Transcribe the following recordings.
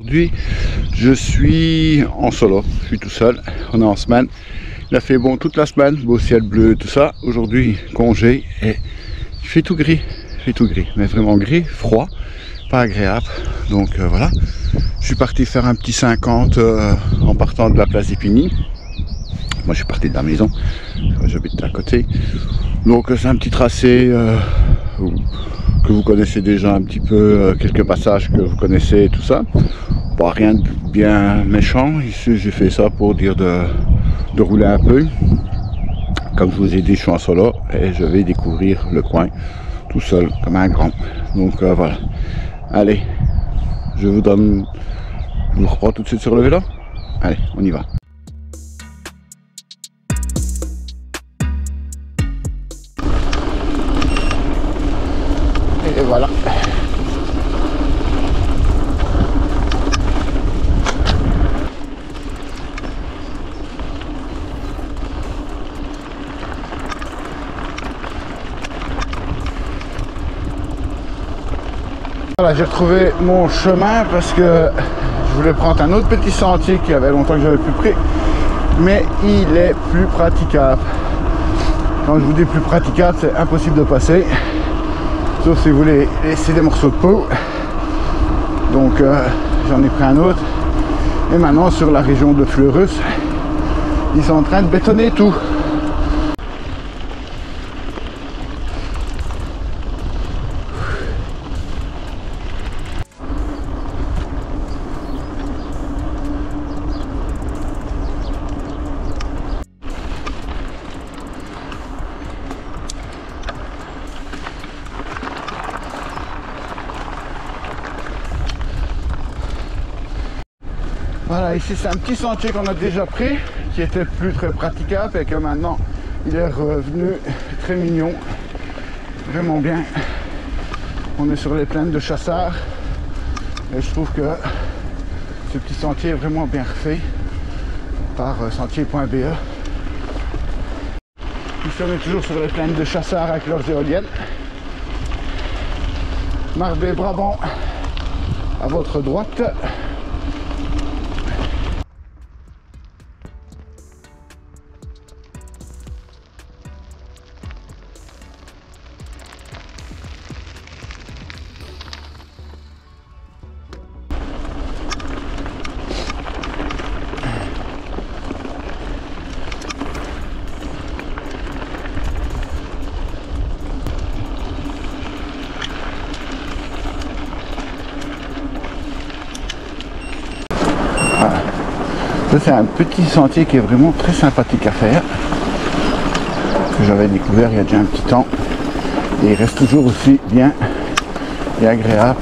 Aujourd'hui, je suis en solo, je suis tout seul, on est en semaine. Il a fait bon toute la semaine, beau ciel bleu, tout ça. Aujourd'hui, congé et il fait tout gris, mais vraiment gris, froid, pas agréable. Donc voilà, je suis parti faire un petit 50 en partant de la place d'Épigny. Moi, je suis parti de la maison, j'habite à côté. Donc c'est un petit tracé que vous connaissez déjà un petit peu, quelques passages que vous connaissez, tout ça. Bon, rien de bien méchant, ici j'ai fait ça pour dire de rouler un peu. Comme je vous ai dit, je suis en solo et je vais découvrir le coin tout seul, comme un grand. Donc voilà, allez, je vous reprends tout de suite sur le vélo. Allez, on y va. Et voilà. Voilà, j'ai retrouvé mon chemin parce que je voulais prendre un autre petit sentier qui avait longtemps que j'avais plus pris, mais il est plus praticable. Quand je vous dis plus praticable, c'est impossible de passer, sauf si vous voulez laisser des morceaux de peau. Donc j'en ai pris un autre, et maintenant sur la région de Fleurus, ils sont en train de bétonner tout. Voilà, ici c'est un petit sentier qu'on a déjà pris, qui était plus très praticable et que maintenant il est revenu très mignon, vraiment bien. On est sur les plaines de Chassard et je trouve que ce petit sentier est vraiment bien refait par sentier.be. Ici on est toujours sur les plaines de Chassard avec leurs éoliennes. Marbé Brabant à votre droite. Ça c'est un petit sentier qui est vraiment très sympathique à faire, que j'avais découvert il y a déjà un petit temps, et il reste toujours aussi bien et agréable.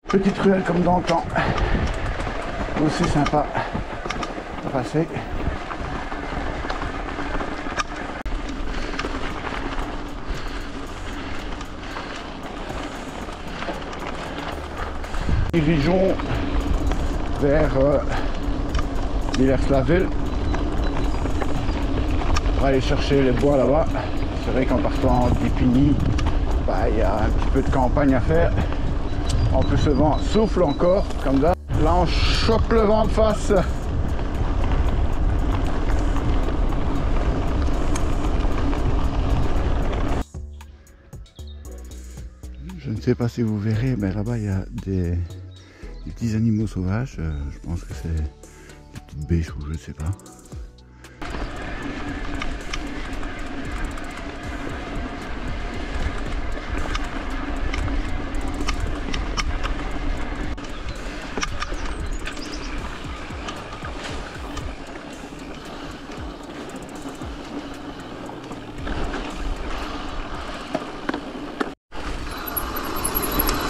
Petite ruelle comme dans le temps, aussi sympa à passer. Dirigeons vers Villers-la-Ville pour aller chercher les bois là-bas. C'est vrai qu'en partant d'Épigny, il y a un petit peu de campagne à faire. En plus le vent souffle encore comme ça. Là on chope le vent de face. Je ne sais pas si vous verrez, mais là-bas il y a des petits animaux sauvages, je pense que c'est des petites bêches ou je ne sais pas.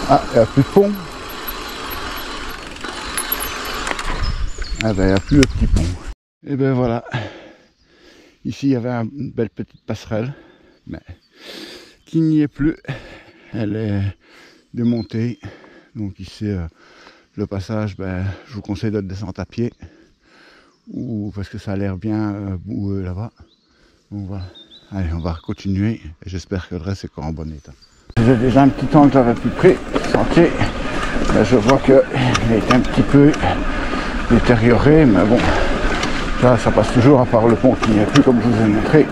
Ah, il n'y a plus de pont. Ah ben il n'y a plus le petit pont. Et ben voilà. Ici il y avait une belle petite passerelle, mais qui n'y est plus. Elle est démontée. Donc ici le passage, je vous conseille de descendre à pied. Ou parce que ça a l'air bien boueux là-bas. Donc voilà. Allez, on va continuer et j'espère que le reste est encore en bon état. J'ai déjà un petit temps que j'avais plus pris, sentier. Là, je vois qu'il est un petit peu détérioré, mais bon, là ça passe toujours, à part le pont qui n'y est plus comme je vous ai montré.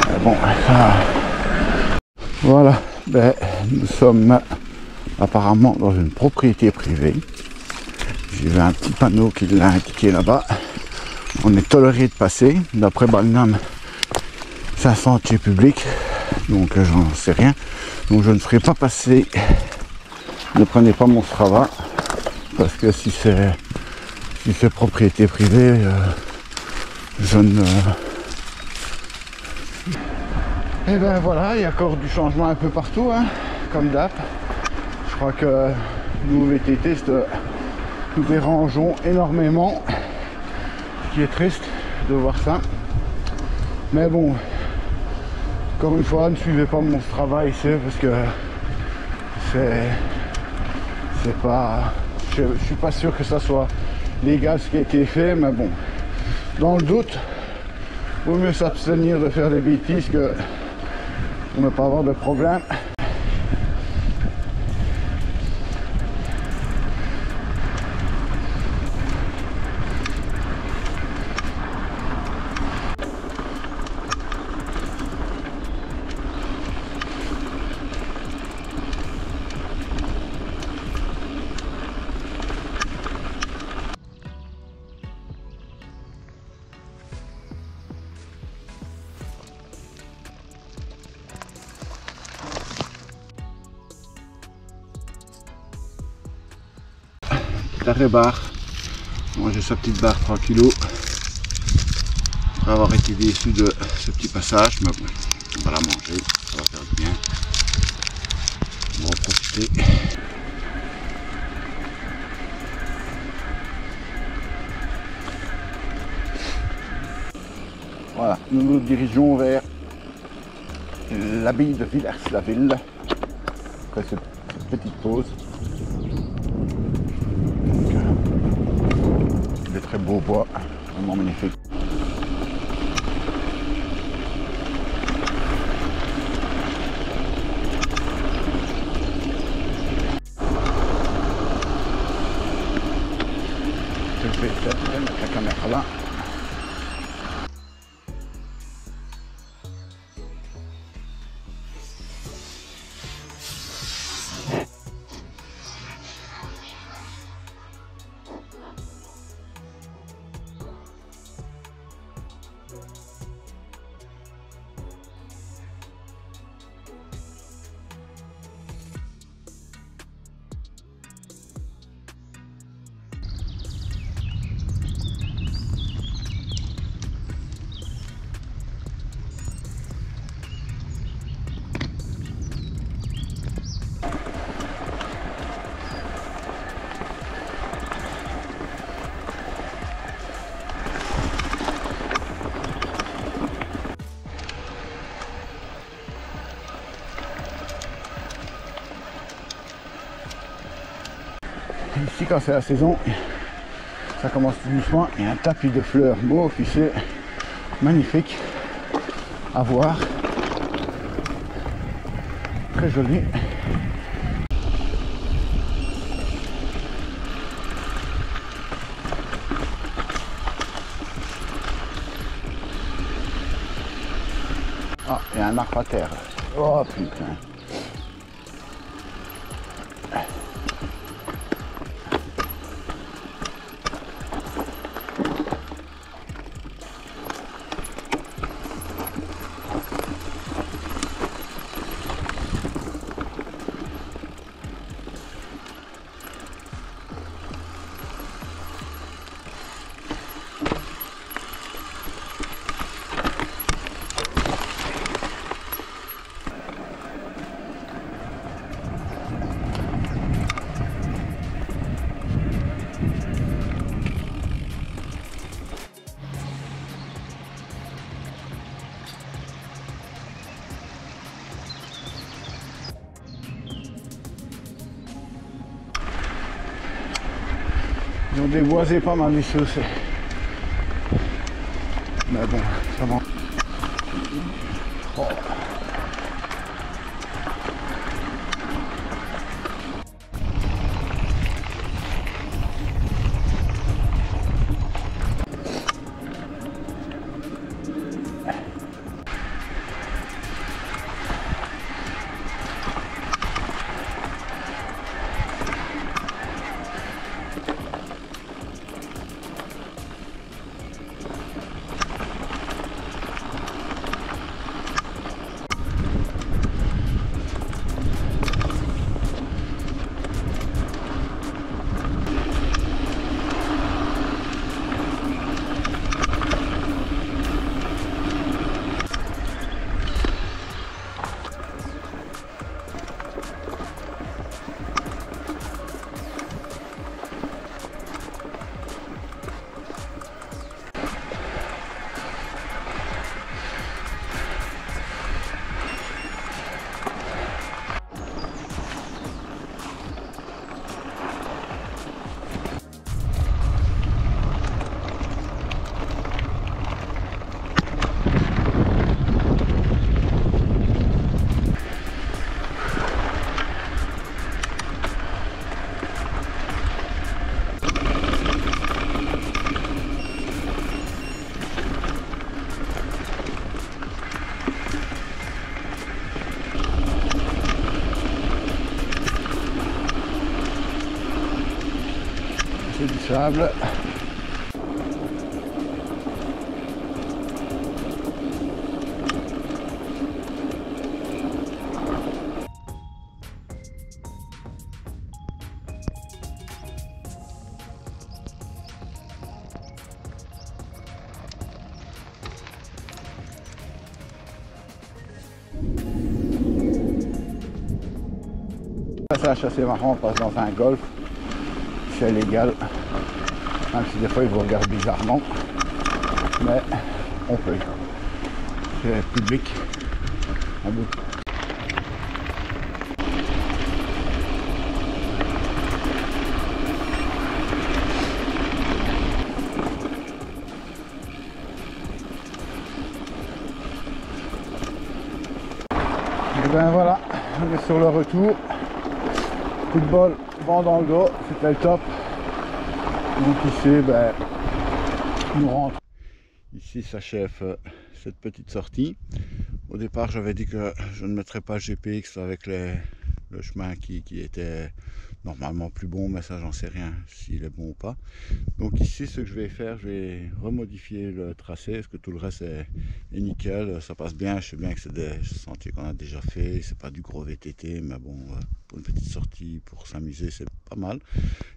Mais bon, ça... Voilà, ben, nous sommes apparemment dans une propriété privée. J'ai vu un petit panneau qui l'a indiqué là-bas. On est toléré de passer. D'après Balnam, c'est un sentier public, donc j'en sais rien. Donc je ne ferai pas passer. Ne prenez pas mon Strava, parce que si c'est propriété privée, je ne... Et ben voilà, il y a encore du changement un peu partout, hein, comme d'hab. Je crois que nous VTT nous dérangeons énormément, ce qui est triste de voir ça. Mais bon, encore une fois, ne suivez pas mon Strava ici, parce que c'est pas... Je suis pas sûr que ça soit légal ce qui a été fait, mais bon, dans le doute, vaut mieux s'abstenir de faire des bêtises que pour ne pas avoir de problème. L'arrêt barre, manger sa petite barre tranquillou, après avoir été déçu de ce petit passage, mais bon, on va la manger, ça va faire du bien, on va en profiter. Voilà, nous nous dirigeons vers l'abbaye de Villers-la-Ville, après cette petite pause. Des très beaux bois, vraiment magnifiques. Je vais mettre la caméra là. Ici, quand c'est la saison, ça commence tout doucement. Il y a un tapis de fleurs mauves qui c'est magnifique à voir. Très joli. Ah, il y a un arbre à terre. Oh putain. Ils ont déboisé pas mal les choses. Mais bon, ça va. Oh. sable. Passage assez marrant, on passe dans un golf, c'est légal, même si des fois ils vous regardent bizarrement, mais on peut. C'est public, à bout. Et ben voilà, on est sur le retour. Coup de bol, vent dans le dos, c'était le top. Donc ici, ben, on rentre. Ici s'achève cette petite sortie. Au départ, j'avais dit que je ne mettrais pas GPX avec le chemin qui était normalement plus bon, mais ça, j'en sais rien s'il est bon ou pas. Donc ici, ce que je vais faire, je vais remodifier le tracé, parce que tout le reste est nickel, ça passe bien. Je sais bien que c'est des sentiers qu'on a déjà fait, c'est pas du gros VTT, mais bon, pour une petite sortie, pour s'amuser, c'est pas mal.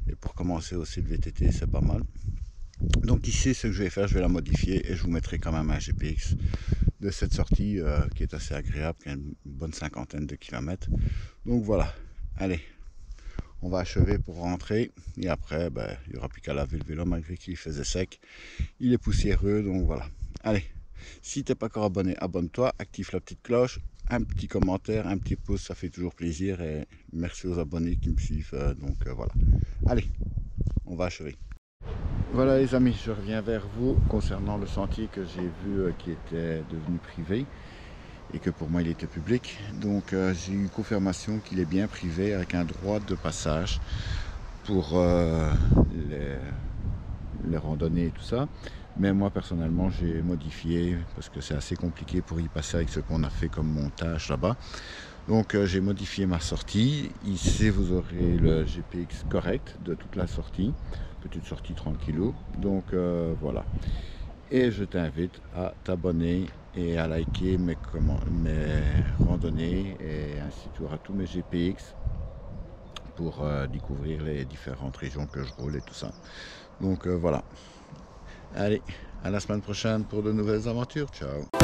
Et pour commencer aussi le VTT, c'est pas mal. Donc ici, ce que je vais faire, je vais la modifier et je vous mettrai quand même un GPX de cette sortie qui est assez agréable, qui a une bonne cinquantaine de kilomètres. Donc voilà, allez, on va achever pour rentrer et après, ben, il n'y aura plus qu'à laver le vélo malgré qu'il faisait sec. Il est poussiéreux, donc voilà. Allez, si tu n'es pas encore abonné, abonne-toi, active la petite cloche, un petit commentaire, un petit pouce, ça fait toujours plaisir et merci aux abonnés qui me suivent. Donc voilà, allez, on va achever. Voilà les amis, je reviens vers vous concernant le sentier que j'ai vu qui était devenu privé et que pour moi il était public. Donc j'ai eu confirmation qu'il est bien privé avec un droit de passage pour les randonnées et tout ça. Mais moi personnellement j'ai modifié parce que c'est assez compliqué pour y passer avec ce qu'on a fait comme montage là-bas. Donc j'ai modifié ma sortie. Ici vous aurez le GPX correct de toute la sortie. Petite sortie tranquillou. Donc voilà. Et je t'invite à t'abonner et à liker mes randonnées et ainsi tu auras tous mes GPX pour découvrir les différentes régions que je roule et tout ça. Donc voilà. Allez, à la semaine prochaine pour de nouvelles aventures. Ciao.